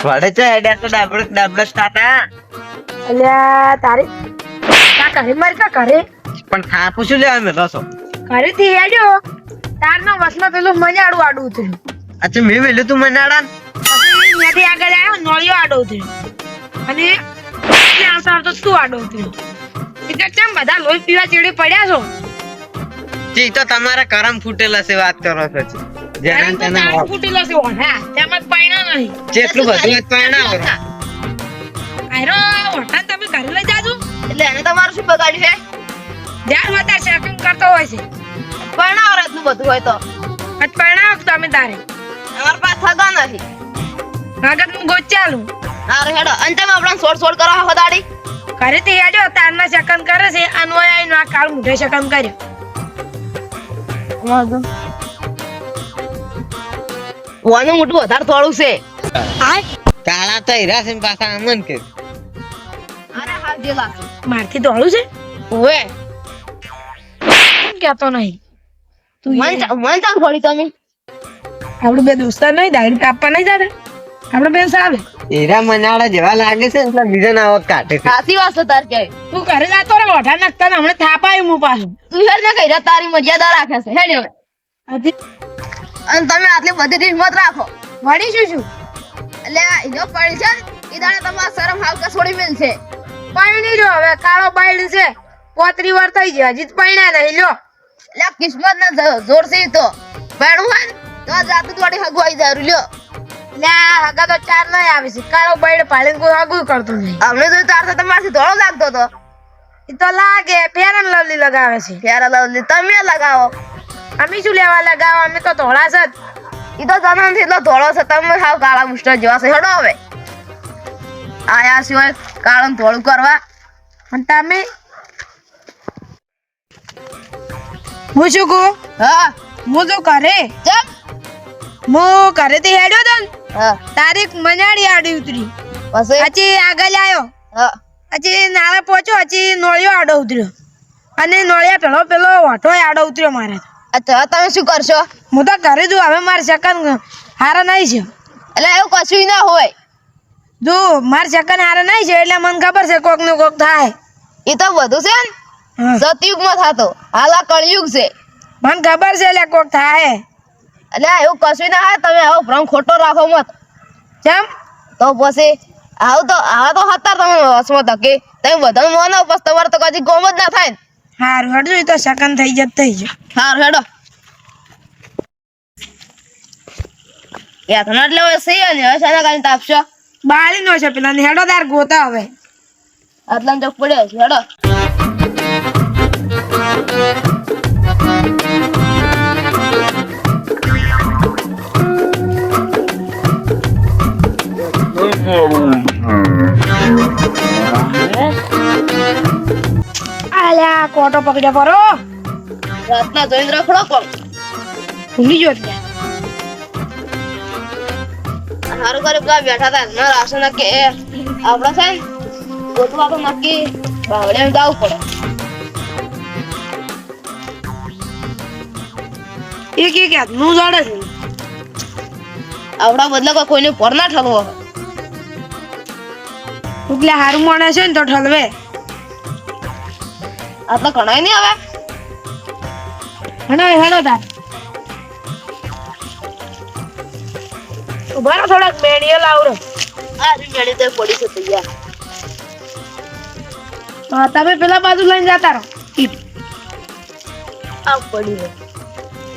વડે છે હેડે તો ડાબડો સ્ટાર્ટ અલ્યા તારી કા કરે માર કા કરે પણ થાપું શું લેવા મેલો છો ઘરે થી હેડ્યો તારના વસમાં પેલું મજાડું આડું ઉતર્યું અચ્છા મેં વેલ્યું તું મનાડા પછી ત્યાંથી આગળ આવ્યો નળિયો આડો ઉતર્યો અને ત્યાં આવતો તું આડો ઉતર્યો એટલે કેમ બધા લોહી પીવા ચેડે પડ્યા છો જી તો તમારા કરમ ફૂટેલા છે વાત કરો છો જેના તેના ફૂટેલો છે ઓઢા તેમાં પાયણા નહીં જેટલું બધું જ પાણા આવરો આયરો ઓઢા તમે ઘરે લઈ જાજો એટલે એને તમારું શું બગાડ્યું છે ધ્યાન વધારે શેકિંગ કરતો હોય છે પરણાવ રાતનું બધું હોય તો આજ પરણાવ તમે તારે અમારા પાસે થગા નથી આગળ હું ગોચાલું હારે હેડો અને તમે આપણને સોડ કરો આખો દાડી ઘરેથી હેડ્યો તારના શકન કરે છે અન્વય આવીને આ કાળ મુઠે શકન કર્યો વાનું મોટું વધારે થોડું છે કાળા તો હીરા છે પાછા અમન કે અરે હા જે લાગે મારથી દોડું છે ઓએ કેમ કહેતો નહીં તું મન ચાલ ફોડી તમે આપણે બે દોસ્તાર નહીં દાડી કાપવા નહીં જાતા આપણે બેન સાહેબ હીરા મનાડા જેવા લાગે છે એટલે બીજા ના આવત કાઢે છે સાચી વાત છે તાર કે તું ઘરે જાતો રે ઓઢા નાખતા ને હમણાં થાપાયું હું પાછું તું હેર ને કઈ તારી મર્યાદા રાખે છે હેડ હવે હજી અને તમે આટલી બધી હિંમત રાખો વળી શું એટલે આ ઈનો પડી છે ને, ઈ દાડે તમારા શરમ હાલકા છોડી મેલ છે પાણી જો હવે કાળો બાયડ છે પોતરી વાર થઈ ગયા હજી પાણ્યા નહીં લ્યો એટલે આ કિસ્મત ના જોર છે ઈ તો ભેણું હોય ને તો આ જાતું થોડી હગવાઈ જારું લ્યો લે હગા તો ચાર નહીં આવે છે કાળો બાયડ પાડીને કોઈ હગું કરતું નહીં અમને તો તાર તો તમારથી ધોળો લાગતો તો એ તો લાગે ફેરન લવલી લગાવે છે ફેરા લવલી તમે લગાવો અમે શું લેવા લગાવવા અમે તો ધોળા છે જ. ઈ તો જન્મથી એટલો ધોળો છે તમે હાવ કાળા મુસ્ટર જેવા છે હેડો હવે આયા સિવાય કાળું ધોળું કરવા અને તમે હું શું કહું હા હું તો ઘરે ચમ હું ઘરેથી હેડ્યો તો ને હા તારીખ મનાડી આડી ઉતરી પછી પછી આગળ આવ્યો હા પછી નાળા પહોંચ્યો પછી નોળિયો આડો ઉતર્યો અને નોળિયા પેલો વાટો આડો ઉતર્યો મારે અચ્છા તમે શું કરશો હું તો ઘરે જો હવે મારે સેકન્ડ હારા નહીં છે એટલે એવું કશું ના હોય જો મારે સેકન્ડ હારા નહીં છે એટલે મને ખબર છે કોક ને કોક થાય એ તો બધું છે ને હા. સતયુગમાં થતો હાલ આ કળયુગ છે મને ખબર છે એટલે કોક થાય એટલે એવું કશું ના હોય તમે આવો ભ્રમ ખોટો રાખો મત કેમ તો પછી આવા તો હતા તમે વસમાં ધકે તમે બધા મોનો પછી તમારે તો કદી ગોમ જ ના થાય ને હારું હડજો એ તો સેકન્ડ થઈ જાય સારું હેડો યાતના એટલે હવે સહી ને હવે શાના કારણે તાપશો બાળી નો છે પેલા ને હેડો તાર ગોતા હવે આટલા ચોક પડ્યો છે હેડો આલ્યા કોટો પકડ્યો પરો રાતના જોઈને રખડો કોણ ભૂલી ગયો એટલે સારું કર્યું કે આ બેઠા હતા ના રાશન કે આપડા છે ને ગોતવા તો નક્કી બાવળે જવું પડે એક હાથનું જોડે છે આપડા બદલે કોઈ કોઈને પર ના ઠલવો એટલે હારું માણસ છે ને તો ઠલવે આ તો ઘણાય નહીં હવે હેડો તાર ઉભા રહો થોડાક મેણીએ લાવરો આ રી મેળી તે પડી છે તૈયાર તમે પેલા બાજુ લઈને જતા રહો આ પડી છે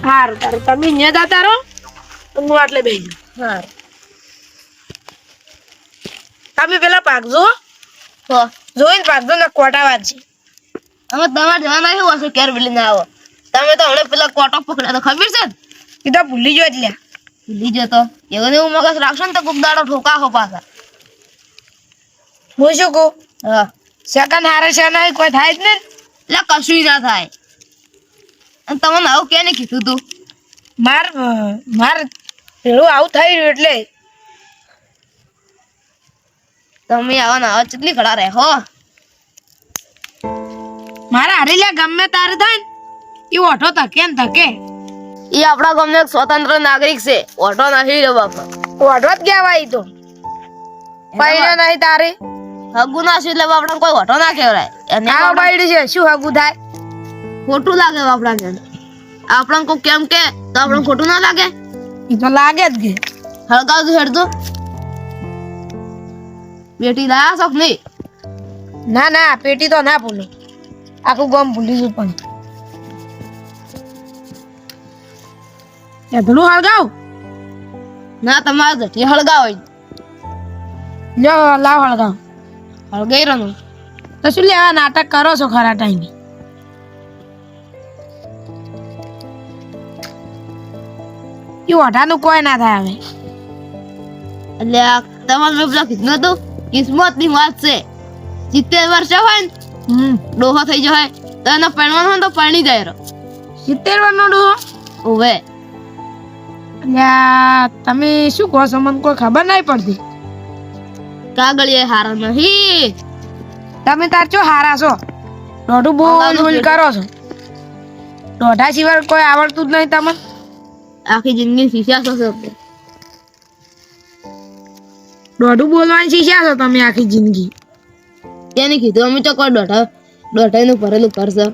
હારું તારું તમે અહીંયા જતા રહો હું આટલે બેસી હા તમે પેલા ભાગજો તો જોઈને ભાગજો ને કોટા વાંચી હવે તમારે જવાના શું હશે ક્યારે પેલી ના આવો તમે તો હમણાં પેલા કોટો પકડ્યા તો ખબર છે ને એ તો ભૂલી ગયો એટલે ભૂલી જતો એવું ને એવું મગજ રાખશો ને તો કોક દાડો ઠોકા હો પાછા હું શું કહું હા સેકન્ડ હારે છે નહીં કોઈ થાય જ ને એટલે કશું ના થાય અને તમને આવું કેને કીધું તું માર પેલું આવું થઈ રહ્યું એટલે તમે આવા ને આવા કેટલી ઘડા રહે હો મારા હરેલિયા ગમે તારે થાય ને એ ઓઠો ધકે ને ધકે એ આપણા ગામનો એક સ્વતંત્ર નાગરિક છે ઓટો નથી રે બાપા ઓઢો જ કહેવાય ઈ તો પૈણ્યો નહીં તારે હગું ના છે એટલે આપણે કોઈ વટો ના કહેવાય અને આ બાયડી છે શું હગું થાય ખોટું લાગે આપણને આપણને કોઈ કેમ કે તો આપણે ખોટું ના લાગે ઈ તો લાગે જ કે હળગાવતું હેડતું બેટી લાયા છો કે નહીં ના ના પેટી તો ના ભૂલું આખું ગામ ભૂલી જુ પણ એટલું હળગાવ ના તમારે જઠી હળગાવો લ્યો લાવ હળગાવ હળગાઈ રહ્યો તો શું લેવા નાટક કરો છો ખરા ટાઈમે ઈ ઓઢાનું કોઈ ના થાય હવે એટલે આ તમારે મેં પેલા કીધું હતું કિસ્મત ની વાત છે 70 વર્ષ હોય ને ડોહો થઈ જાય તો એને પરણવાનું હોય તો પરણી જાય રહ્યો 70 વર્ષનો ડોહો ઓવે અલ્યા તમે શું કહો છો મને કોઈ ખબર નહીં પડતી કાગળિયા હારા નહીં તમે તાર છો હારા છો દોઢું બોલ બોલ કરો છો દોઢા સિવાય કોઈ આવડતું જ નહીં તમને આખી જિંદગી શીખ્યા છો દોઢું બોલવાની શીખ્યા છો તમે આખી જિંદગી તેને કીધું અમે તો કોઈ દોઢાઈ નું ભરેલું કરશે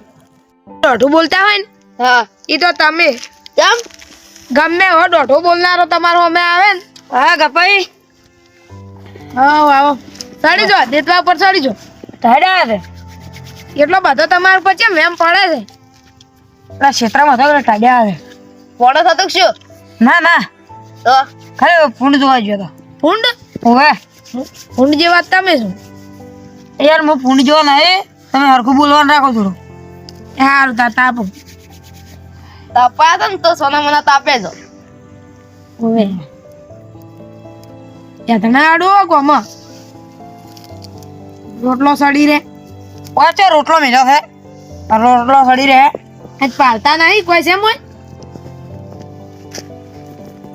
દોઢું બોલતા હોય ને હા એ તો તમે કેમ ગમે હો દોઢો બોલનારો તમારો અમે આવે ને હા ગપાઈ આવો આવો ચડી જો દેતવા ઉપર ચડી જો ટાડા છે એટલો બધો તમારા ઉપર કેમ એમ પડે છે પેલા ક્ષેત્રમાં તો ટાડ્યા છે પોણો થતો કે શું ના ના તો ખરે ફૂંડ જોવા ગયો તો ફૂંડ ઓવે ફૂંડ જેવા તમે શું યાર હું ફૂંડ જોવા નહીં તમે હરખું બોલવાનું રાખો થોડું સારું તાર તાપો તાપા હતા ને તો સોના મને તાપે જો ઓવે યાતના આડો કોમાં રોટલો સડી રે ઓચો રોટલો મેલો છે રોટલો સડી રે આજ પાલતા નહીં કોઈ છે મોય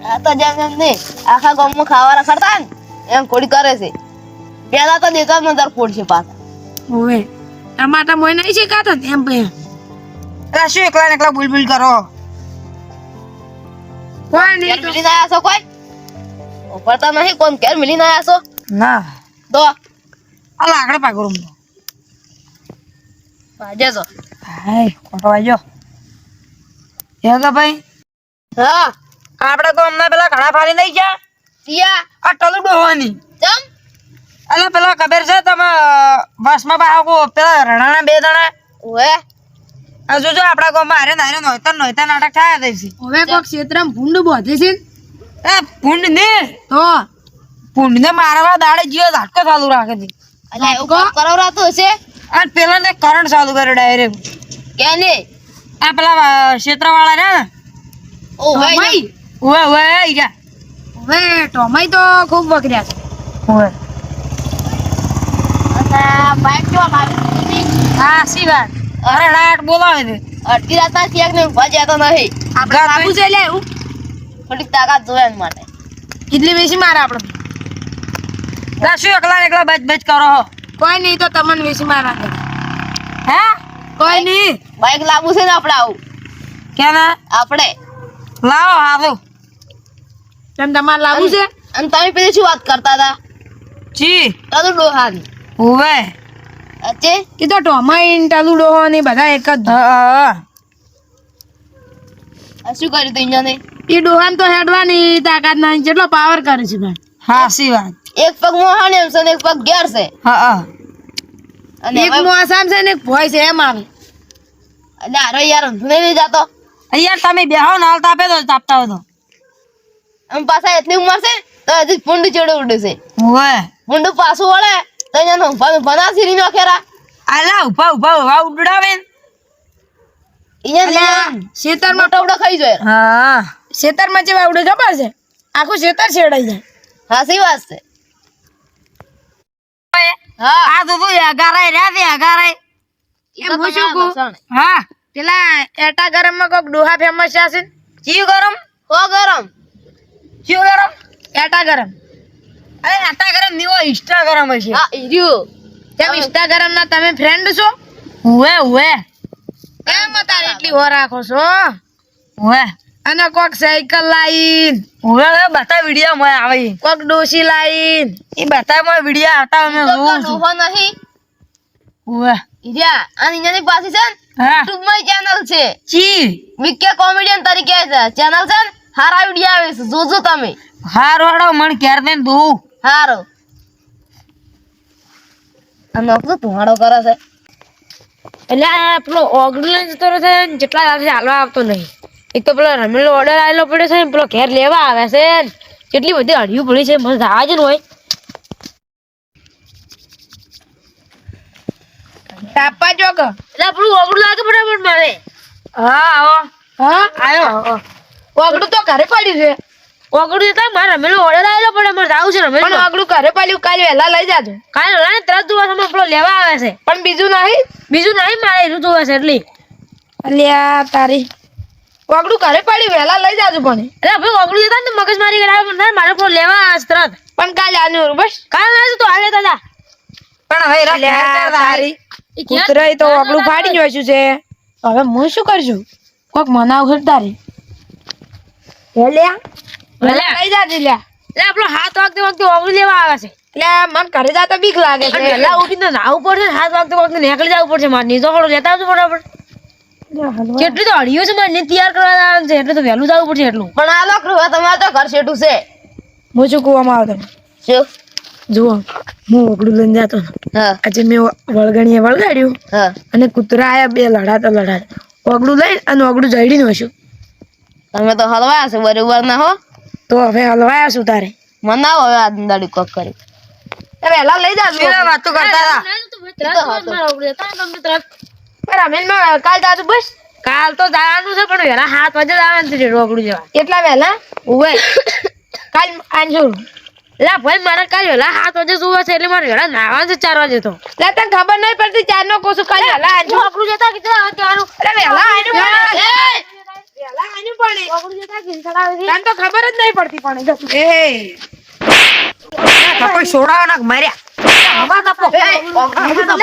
આ તો જેમ જેમ નહીં આખા ગામમાં ખાવા રખડતા ને એમ કોડી કરે છે પેલા તો દેતા નજર ફોડશે પાછા ઓવે ટમાટા મોય નહીં શીખાતા ને એમ ભાઈ શું એકલા ને એકલા બુલ બુલ કરો કોઈ નહીં તો મિલી આયા છો કોઈ ઉપરતા નહીં કોણ કેર મિલી આયા છો ના તો આ લાકડે પાગરું ભાજે તો હાય ખોટો વાજો એ તો ભાઈ હા આપણે તો અમને પેલા ઘણા ફાડી નહીં ગયા તિયા આ ટલું ડોવાની ચમ અલા પેલા ખબર છે તમે બસમાં બાકો પેલા રણાના બે દણા ઓએ હજુ જો આપણા ગામમાં હારે નારે નોયતા નાટક થાય છે હવે કોક ક્ષેત્રમાં ભૂંડ બોધે છે એ ભૂંડ ને તો ભૂંડ ને મારવા દાડે જીવ ઝાટકો ચાલુ રાખે છે અલે એવું કોક કરાવરાતું હશે અને પેલા ને કરંટ ચાલુ કરે ડાયરેક્ટ કે ને આ પેલા ક્ષેત્રવાળા રહ્યા ને ઓ ભાઈ ઓવે ઓવે ઈજા ઓવે ટોમાઈ તો ખૂબ વકર્યા છે ઓવે અને બાઈક જો મારી હા સી વાત અરે રાટ બોલાવે છે અડધી રાતના ક્યાંક ને ભજ્યા તો નહીં આપણે બાબુ છે લે એવું થોડીક તાકાત જોવે એના માટે કેટલી વેસી મારે આપણે શું એકલા ને એકલા બચ બચ કરો હો કોઈ નહીં તો તમને વેસી મારા દે હે કોઈ નહીં બાઈક લાવવું છે ને આપણે આવું કેમ આપણે લાવો હારું કેમ તમારે લાવવું છે અને તમે પેલી શું વાત કરતા હતા જી તારું ડોહાની ઓવે અચ્છે એ તો ટોમાઈન ટાલુ ડોહો ને બધા એક જ આ શું કર્યું તું અહીંયા ને એ ડોહાન તો હેડવાની તાકાત નહીં જેટલો પાવર કરે છે ભાઈ હા સી વાત એક પગ મોહાણી એમ છે ને એક પગ ઘેર છે હા અને એક મોસામ છે ને એક ભોય છે એમ આવે એટલે આરો યાર ઊંધું નહીં જાતો અહીંયા તમે બેહો ને હાલ તાપે તો તાપતા હોય તો આમ પાછા એટલી ઉંમર છે તો હજી ફૂંડ ચડે ઉડે છે ઓવે ફૂંડ પાછું વળે તો અહીંયા ભના સીરી નો ખેરા આલા ઉભા ઉભા ઉભા ઉડાવે અહીંયા શેતરમાં મોટો ઉડો ખાઈ જાય હા શેતરમાં જે વાવડે ખબર છે આખું શેતર છેડાઈ જાય હાસી વાત છે હા આ તો તું અગારાય રહ્યા છે અગારાય એમ હું શું કહું હા પેલા એટા ગરમ માં કોક ડોહા ફેમસ છે જીવ ગરમ હો ગરમ જીવ ગરમ એટા ગરમ અરે એટા ગરમ નીવો ઇન્સ્ટાગ્રામ હશે હા ઈર્યું તેમ ઇન્સ્ટાગ્રામ ના તમે ફ્રેન્ડ છો હુએ હુએ એમ તારે એટલી હો રાખો છો હુએ અને કોક સાયકલ લાઈન હવે બતા વિડિયો માં આવે કોક ડોસી લાઈન એ બતા માં વિડિયો આવતા અમે તો જોઉં છું ડોહો નહીં ઓવે ઈજા અને એની પાસે છે ને હા YouTube માં ચેનલ છે ચી વિકે કોમેડિયન તરીકે છે ચેનલ છે ને હારા વિડિયો આવે છે જોજો તમે હાર વાળો મન ક્યાર ને દઉં હારો અને તો તુહાડો કરે છે એટલે આ પેલો ઓગળું લઈને જતો રહે છે ને જેટલા આવશે હાલવા આવતો નહીં એક તો પેલો રમેલો ઓર્ડર આવેલો પડ્યો છે ને પેલો ઘેર લેવા આવે છે ને કેટલી બધી અડિયું પડી છે મને જવા જ ન હોય તાપા ચોક એટલે પેલું ઓગળું લાગે બરાબર મારે હા આવો હા આવ્યો ઓગળું તો ઘરે પડ્યું છે ઓગળું જતા મારે રમેલો ઓર્ડર આવેલો પડે મારે જાવું છે રમેલો પણ ઓગળું ઘરે પડ્યું કાલે વહેલા લઈ જાજો કાલે લાય તરત જોવા તમે પેલો લેવા આવે છે પણ બીજું નહીં બીજું નહીં મારે એનું જોવે છે એટલે અલ્યા તારી ઓગળું ઘરે પડ્યું વહેલા લઈ જાજો પણ એટલે ભાઈ ઓગળું જતા ને મગજ મારી કરાવે પણ મારે પેલો લેવા આવે છે તરત પણ કાલે આનું બસ કાલે આવે તો આવે દાદા પણ હવે અલ્યા તારી કૂતરાએ તો ઓગળું ફાડી જોઈશું છે હવે હું શું કરશું કોક મનાવ ઘર તારી લઈ જાજે લ્યા એટલે આપણો હાથ વાગતે વખતે ઓગળું લેવા આવે છે એટલે મન ઘરે જાતો બીક લાગે છે વહેલા ઉઠીને નાવું પડશે હાથ વાગતે વખતે નીકળી જવું પડશે મારે નીચો ખડો લેતા આવજો બરાબર કેટલી તો અડિયો છે મારે ને તૈયાર કરવા આવે છે એટલે તો વહેલું જવું પડશે એટલું પણ આ લોક હવે તમારે તો ઘર શેઠું છે હું શું કુવામાં આવતો શું જુઓ હું ઓગળું લઈને જતો હા આજે મેં વળગણીએ વળગાડ્યું હા અને કૂતરા આયા બે લડાતા ઓગળું લઈને અને ઓગળું જડીને હશું તમે તો હલવાયા છો બરોબર ના હો તો હવે હલવાયા શું તારે મનાવો હવે આ દાડી કોક કરી વહેલા લઈ જાજો વાતો કરતા હતા રમેશમાં કાલ જાજુ બસ કાલ તો જવાનું છે પણ વહેલા 7 વાગે જવાનું છે રોકડું જવા એટલા વહેલા ઉવે કાલ આંજુ લા ભાઈ મારે કાલ વહેલા 7 વાગે જોવા છે એટલે મારે વહેલા નાવાનું છે 4 વાગે તો લે તને ખબર નહીં પડતી ચાર નો કોશું કાલ વહેલા આંજુ રોકડું જતા કીધું હવે કહેવાનું વહેલા આંજુ વહેલા આંજુ પણ રોકડું જતા કીધું આવે છે તને તો ખબર જ નહીં પડતી પણ કોઈ છોડાવાના માર્યા હવા કાપો લે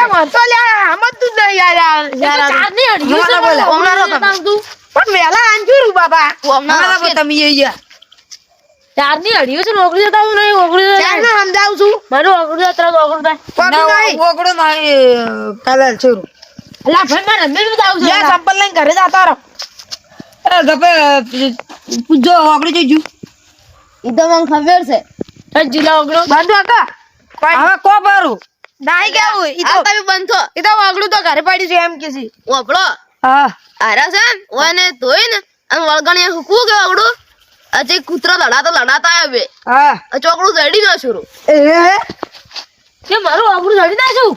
મન તો લે સમજતું જ નહીં યાર ચાર ની અડિયો છે બોલે, ઓમણા ઓમણા રો તું પણ વહેલા આંજુ રૂ બાબા તમે અહીંયા 4 ની અડિયો છે રોકડું જતા હું નહીં રોકડું ચાર નો સમજાવું છું મારું રોકડું જતા રોકડું થાય ઓગળું નહીં કલર છોરું લા ભાઈ મારે રમેશ જાવું છે યા સંપલ લઈને ઘરે જતા રહો અરે ગપે પૂજો રોકડું જઈજુ ઈ તો મને ખબર છે જિલ્લા રોકડું બંધુ આકા હવે કો પારું નહીં કેવું ઈ આ તો તમે બંધો ઈ તો ઓગળું તો ઘરે પડ્યું છે એમ કે છે ઓપડો હા આરા છે ને ઓને ધોઈ ને અને વળગણીએ હુકવું કે વગડું આજે કૂતરો લડાતા આવે બે હા આ ચોકડું જડી ના શરૂ કે મારું રોકડું જડી નાખું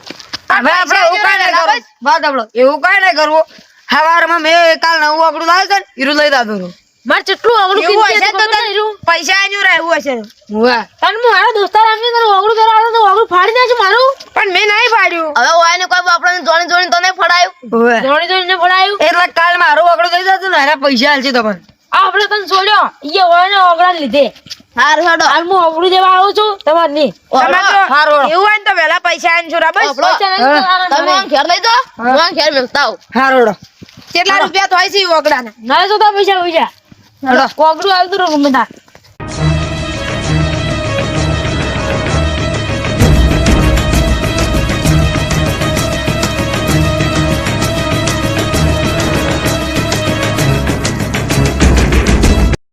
હવે આપણે એવું કાંઈ નહીં કરવું. વાત આપણો એવું કઈ નહીં કરવું હવારમાં મેં કાલ નવું રોકડું લાવ્યું છે ને હીરું લઈ દાદો મારે કેટલું રોકડું એવું કીધું હશે છે તો તો તને પૈસા આન્યું રહેવું હશે વાહ તને હું મારા દોસ્તાર આમને તને રોકડું કરવા આવ્યો તો રોકડું ફાડી નાખ્યું મારું પણ મેં નહીં પાડ્યું હવે ઓયને કોઈ આપણને જોણી તો નહીં ફડાયું જોણી જોઈને પડાયું એટલે કાલ મારું રોકડું દઈ દેતું ને એના પૈસા આલશે તો પણ આપણે તને છોડ્યો ઈ હોય ને ઓગળા લીધે હાર હડો હાલ હું ઓગળું દેવા આવું છું તમાર નહીં તમે તો હારો એવું હોય ને તો વહેલા પૈસા આનજો રા બસ ઓપડો તમે આમ ઘેર લઈ જાઓ હું આમ ઘેર મેલતા આવું હારોડો કેટલા રૂપિયા થાય છે ઓગળાના ના તો પૈસા પૈસા ઓગળું આવતું રહું ગમે ત્યાં